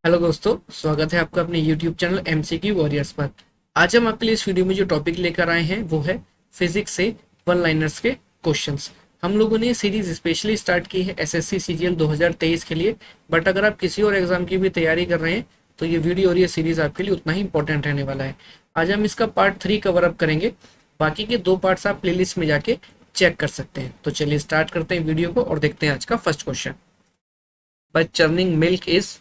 Hello दोस्तों, स्वागत है आपका अपने YouTube चैनल एमसीक्यू वॉरियर्स पर। आज हम आपके लिए इस वीडियो में जो टॉपिक लेकर आए हैं वो है फिजिक्स से वन लाइनर्स के क्वेश्चंस। हम लोगों ने ये सीरीज स्पेशली स्टार्ट की है एसएससी सीजीएल 2023 के लिए, बट अगर आप किसी और एग्जाम की भी तैयारी कर रहे हैं तो ये वीडियो और ये सीरीज आपके लिए उतना ही इंपॉर्टेंट रहने वाला है। आज हम इसका पार्ट 3 कवर अप करेंगे, बाकी के 2 पार्ट्स आप प्लेलिस्ट में जाके चेक कर सकते हैं। तो चलिए स्टार्ट करते हैं वीडियो को और देखते हैं आज का first question. By churning milk is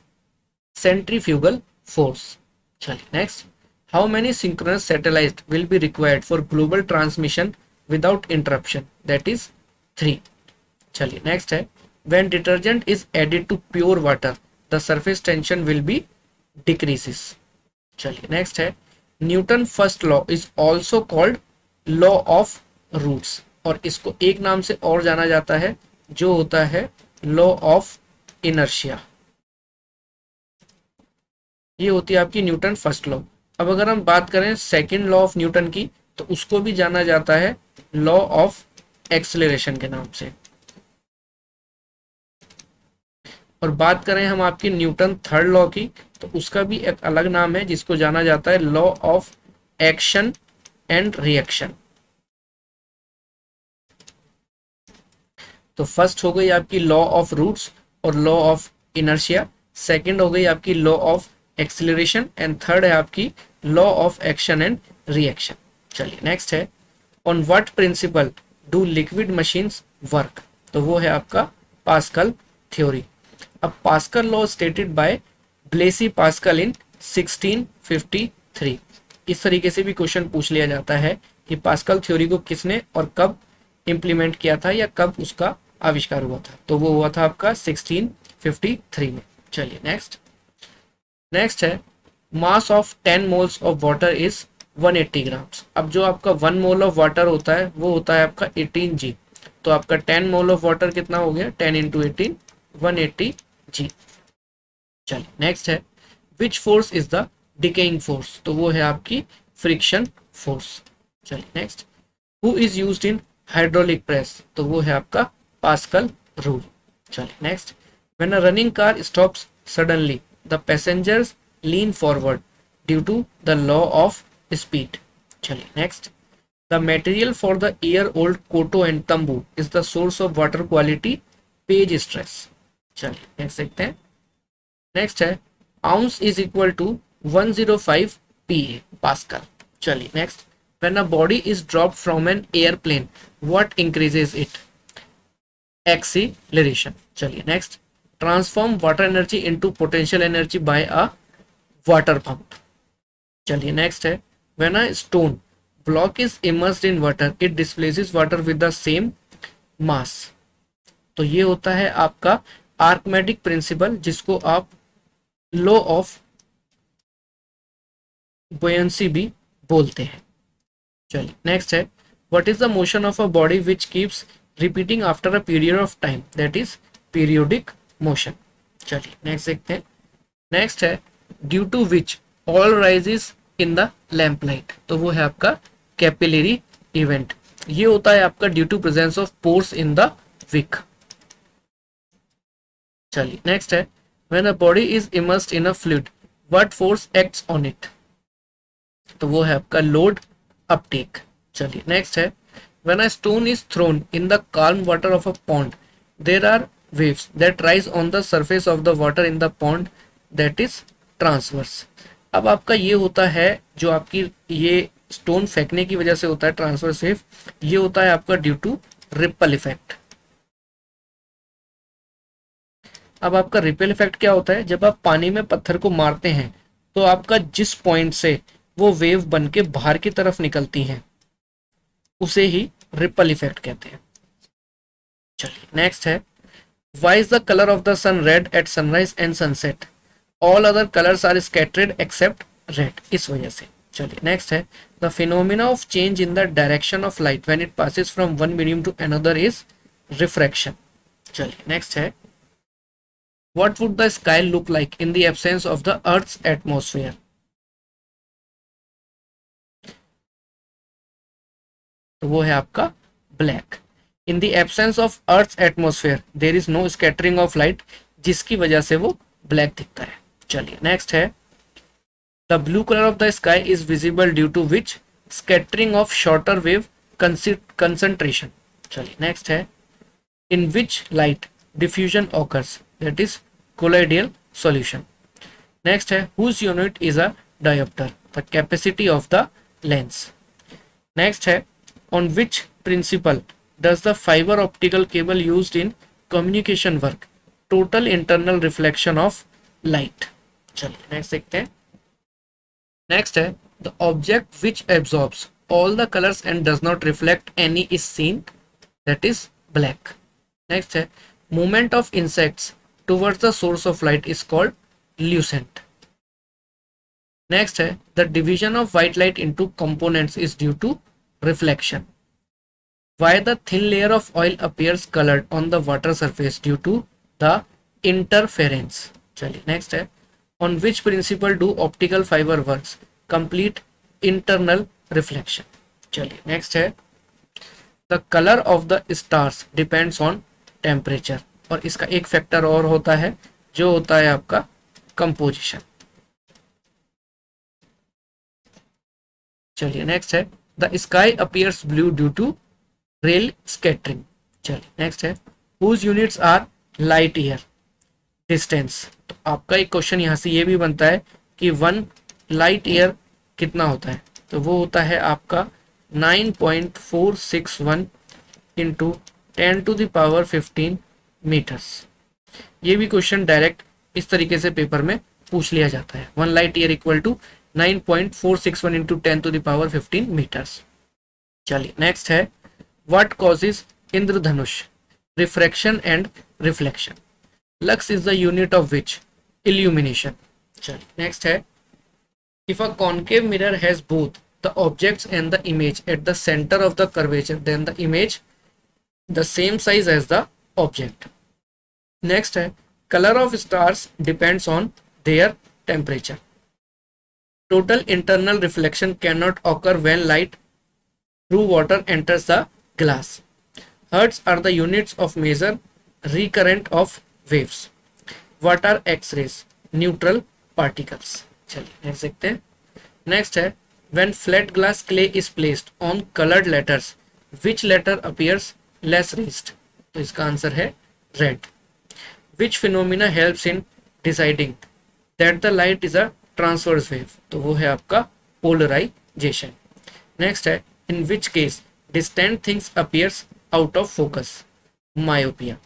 centrifugal force. चलिए next, how many synchronous satellites will be required for global transmission without interruption? That is 3. चलिए नेक्स्ट है, when detergent is added to pure water the surface tension will be decreases. चलिए next है, Newton first law is also called law of roots, और इसको एक नाम से और जाना जाता है जो होता है लॉ ऑफ इनर्शिया। ये होती है आपकी न्यूटन फर्स्ट लॉ। अब अगर हम बात करें सेकंड लॉ ऑफ न्यूटन की तो उसको भी जाना जाता है लॉ ऑफ एक्सेलरेशन के नाम से। और बात करें हम आपकी न्यूटन थर्ड लॉ की तो उसका भी एक अलग नाम है जिसको जाना जाता है law of action and reaction. तो फर्स्ट हो गई आपकी लॉ ऑफ रूट्स और लॉ ऑफ इनर्शिया, सेकंड हो गई आपकी law of acceleration and third है आपकी law of action and reaction. चलिए नेक्स्ट है, on what principle do liquid machines work? तो वो है आपका पास्कल थ्योरी। अब Pascal law stated by Blaise Pascal in 1653। इस तरीके से भी क्वेश्चन पूछ लिया जाता है कि पास्कल थ्योरी को किसने और कब इंप्लीमेंट किया था या कब उसका आविष्कार हुआ था। तो वो हुआ था आपका 1653 में। चलिए नेक्स्ट है, mass of 10 moles of water is 180 grams. अब जो आपका 1 मोल ऑफ वाटर होता है वो होता है आपका 18 जी। तो आपका 10 मोल ऑफ वाटर कितना हो गया? 10 इंटू 18 180 जी। चलिए नेक्स्ट है, which force is the decaying force? तो वो है आपकी फ्रिक्शन फोर्स। चलिए next, who is used in hydraulic press? तो वो है आपका पास्कल रूल। चलिए next, when a running car stops suddenly the passengers lean forward due to the law of speed. चलिए next, the material for the year old koto and tambu is the source of water quality page stress. चलिए next देखते हैं। Next है, ounce is equal to 105 pa pascal. चलिए next, when a body is dropped from an airplane what increases it? Acceleration. चलिए next, transform water energy into potential energy by a water pump. चलिए next है, when a stone block is immersed in water it displaces water with the same mass. तो ये होता है आपका आर्कमेटिक principal जिसको आप लॉ ऑफ बुयंसी भी बोलते हैं। चलिए नेक्स्ट है, what is the motion of a body which keeps repeating after a period of time? That is periodic motion. चलिए नेक्स्ट देखते हैं। नेक्स्ट है, due to which oil rises in the lamp light? तो वो है आपका capillary event. ये होता है आपका due to presence of pores in the wick. चलिए नेक्स्ट है, when a body is immersed in a fluid what force acts on it? तो वो है आपका लोड अपटेक। चलिए नेक्स्ट है, when a stone is thrown in the calm water of a pond there are waves that rise on the surface of the water in the pond that is transverse. अब आपका ये होता है जो आपकी ये स्टोन फेंकने की वजह से होता है ट्रांसवर्स वेव, ये होता है आपका ड्यू टू रिपल इफेक्ट। अब आपका रिपल इफेक्ट क्या होता है? जब आप पानी में पत्थर को मारते हैं तो आपका जिस पॉइंट से वो वेव बन के बाहर की तरफ निकलती हैं उसे ही रिपल इफेक्ट कहते हैं। चलिए नेक्स्ट है, why is the color of the sun red at sunrise and sunset? All other colors are scattered except red. इस वजह से। चलिए नेक्स्ट है, the phenomena of change in the direction of light when it passes from one medium to another is refraction. चलिए next है, what would the sky look like in the absence of the earth's atmosphere? तो वो है आपका black. In the absence of earth atmosphere there is no scattering of light, जिसकी वजह से वो ब्लैक दिखता है। चलिए नेक्स्ट है, the blue colour of the sky is visible due to which scattering of shorter wave concentration. चलिए next है, in which light diffusion occurs, that is colloidal solution. Next है, whose unit is a dioptre, the capacity of the lens. Next है, on which principle does the fibre optical cable used in communication work, total internal reflection of light. चलिए next देखते हैं। Next है, the object which absorbs all the colors and does not reflect any is seen, that is black. Next है, movement of insects towards the source of light is called lucent. Next है, the division of white light into components is due to reflection. Why the thin layer of oil appears colored on the water surface, due to the interference. चलिए next है, on which principle do optical fiber works, complete internal reflection. चलिए next है, the colour of the stars depends on temperature, और इसका एक factor और होता है जो होता है आपका कंपोजिशन। चलिए नेक्स्ट है, the sky appears blue due to Rayleigh scattering. चलिए नेक्स्ट है, whose units are light year distance. तो आपका एक क्वेश्चन यहाँ से ये भी बनता है कि 1 लाइट ईयर कितना होता है, तो वो होता है आपका 9.461 इंटू 10⁻15 मीटर्स। ये भी क्वेश्चन डायरेक्ट इस तरीके से पेपर में पूछ लिया जाता है, 1 light year equal to 9.461 into 10⁻15 metres. चलिए नेक्स्ट है, व्हाट कॉजेज इंद्रधनुष, refraction and reflection. Lux is the unit of which, illumination. चलिए नेक्स्ट है, if a concave mirror has both the objects and the image at the center of the curvature, then the image the same size as the object. Next है, color of stars depends on their temperature. Total internal reflection cannot occur when light through water enters the glass. Hertz are the units of measure recurrent of waves. What are X-rays? Neutral particles. चलिए next देखते हैं। Next है, when flat glass clay is placed on coloured letters, which letter appears less raised. तो इसका answer है red. Which phenomena helps in deciding that the light is a transverse wave. तो वो है आपका पोलराइजेशन। नेक्स्ट है, in which case distant things appears out of focus, myopia.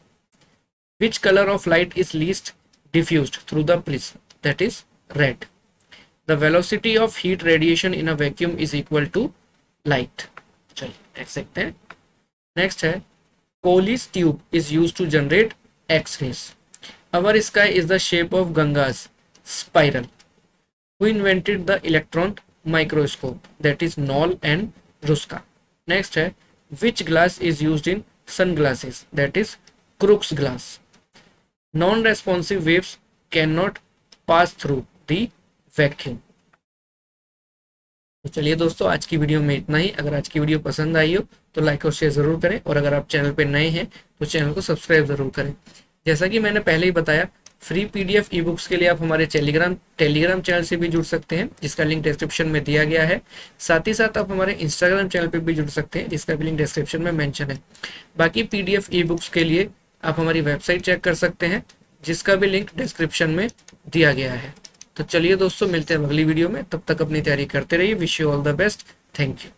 Which colour of light is least diffused through the prism, that is red. The velocity of heat radiation in a vacuum is equal to light. चलिए next देखते हैं। Next है, Colles tube is used to generate X-rays. Our sky is the shape of Ganga's spiral. Who invented the electron microscope, that is Knoll and Ruska. Next है, which glass is used in sunglasses, that is Crookes glass. Non-responsive waves cannot pass through the vacuum. तो चलिए दोस्तों, आज की video में इतना ही। अगर आज की वीडियो पसंद आई हो तो लाइक और शेयर जरूर करें, और अगर आप चैनल पे नए हैं तो चैनल को सब्सक्राइब जरूर करें। जैसा कि मैंने पहले ही बताया, फ्री पीडीएफ ई बुक्स के लिए आप हमारे टेलीग्राम चैनल से भी जुड़ सकते हैं, जिसका लिंक डिस्क्रिप्शन में दिया गया है। साथ ही साथ आप हमारे इंस्टाग्राम चैनल पर भी जुड़ सकते हैं, जिसका भी लिंक डिस्क्रिप्शन में मेंशन है। बाकी पीडीएफ ई बुक्स के लिए आप हमारी वेबसाइट चेक कर सकते हैं, जिसका भी लिंक डिस्क्रिप्शन में दिया गया है। तो चलिए दोस्तों, मिलते हैं अगली वीडियो में। तब तक अपनी तैयारी करते रहिए। Wish you all the best. Thank you.